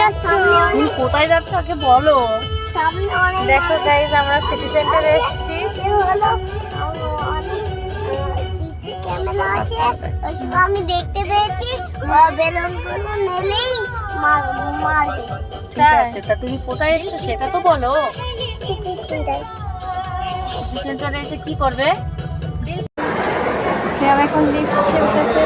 যাচ্ছ? তুমি কোথায় যাচ্ছ আগে বলো। দেখো গাইস, আমরা সিটি সেন্টারে এসেছি। আমি দেখতে পেয়েছি বেলুনগুলো নেলেই মারবে। ঠিক আছে, তা তুমি কোথায় এসেছো সেটা তো বলো। সিটি সেন্টারে এসে কি করবে? সে এখন লিফটে উঠেছে।